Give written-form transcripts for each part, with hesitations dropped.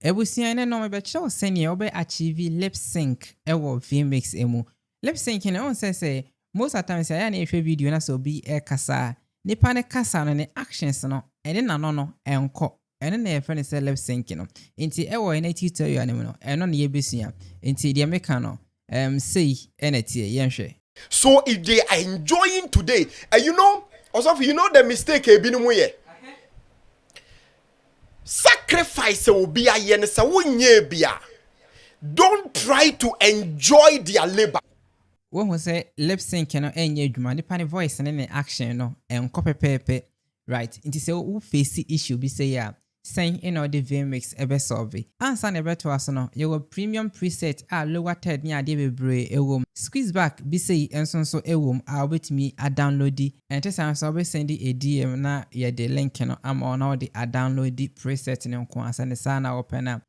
Ebusia ne no be show senior obe achieve Lipsync ewo vMix emu. Lipsync ne on say most of the times I na ehwe video na so bi e kasa nipa ne kasa no ne actions no ene na no enko ene na efre ne say Lipsync no nti ewo ene tutorial ne no eno na yebesua nti de meka no say ene tie yenhwe. So if they are enjoying today, and you know the mistake ebinumu ye. Sacrifice will be a yen sa wunye bia. Don't try to enjoy their labor. When we say Lipsync no enye adwuma nipa ne voice ne action no enko pepepe, right? Nti say who face issue bi say ya send in all the vMix ebe solve. Answer na beto aso no your premium preset a lower third ni ade bebre ewom. Squeeze back bi say ensonso ewom a obetimi a download ente sanso be send a DM na ye the link no am on all the a download preset ne nko asa ne sa na open up.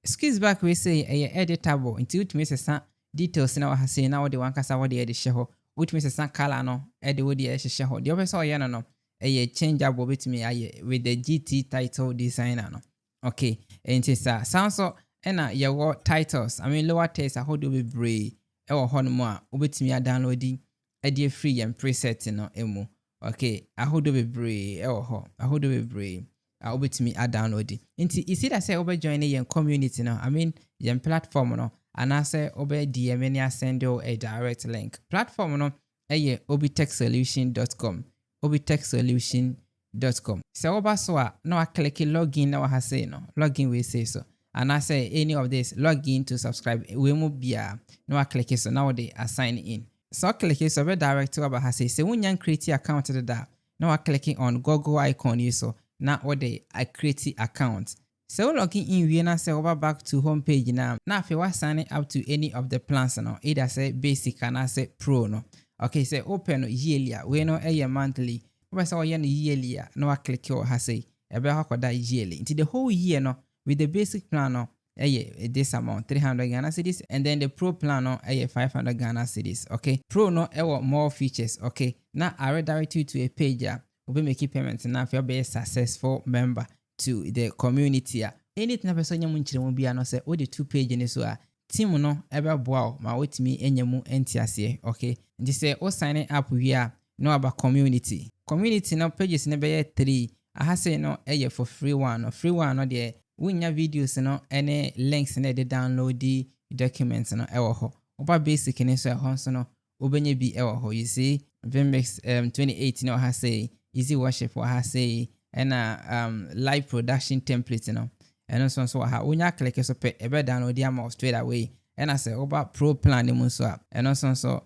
Squeeze back we say e editable nti utimi sesa details na wa say na wo de wankasa wo de e de hye utimi sesa color no e de wo de e hye ho de obesa o ye no a changeable between aye with the GT title designer no. Okay, and it's sounds so ena your titles. I mean lower text a hold be brave e wo ho no mo a obetimi a downloading e dey free and preset no emu. Okay, a hold be brave e wo ho. A hold be brave a obetimi a downloading. Nti you see that say obe join yen community no. I mean yen platform no and I say obe DM any send you a direct link. Platform no eye obitechsolution.com. obitechsolution.com. So oba so no I click login na wa say no login we say so and I say any of this login to subscribe we mu bia no I click so now they assign in so click so be direct to aba say when create account da no I clicking on Google icon you so now what they I create account so login in we na say over back to home page now if you want signing up to any of the plans no either say basic and I say pro no. Okay, say open yearly. We know a monthly. We say yearly. No, I click your say. Ebe hakoda yearly. Into the whole year no with the basic plan no. This amount 300 Ghana cedis and then the pro plan no 500 Ghana cedis. Okay, pro no more features. Okay, now I redirect you to a page. We'll be making payments now if you're be a successful member to the community. Anything na person nyamu nchire mo bia no say o the 2 page ni so team no ebe boa ma wetimi enyamu entiase. Okay, nti say o sign up we are no about community no pages ne be 3 aha say no for free one no de wunya videos no any links ne de download the documents no ewo ho oba basic ne so ho so no obenye bi ewo ho. You see vMix 2018 no ha say easy worship wa ha say and live production template no and so ha unya click so pe ebe download am straight away and I say oba pro plan mu so and so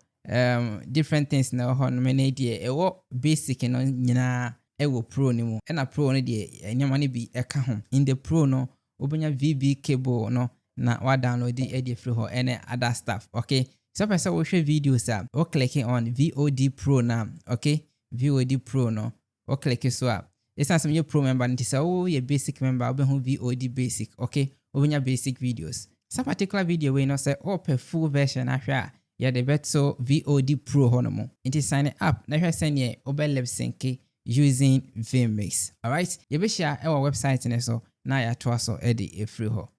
different things na ho no me dey ewo basic no nyina ewo pro ni mu and pro no dey nyama ne bi eka ho in the pro no obenya VB cable no na wa download e dey free ho and other stuff. Okay, so person we share videos o clicking on VOD pro now. Okay, VOD pro no o click so up it's not some pro member nti say oh ye basic member obe hu VOD basic. Okay, obenya basic videos some particular video we no say per full version ahwa ya the beto VOD pro honomo nti sign up na hwe send obe Lipsync using vMix. All right, you be share our website ne so na ya to so e free ho.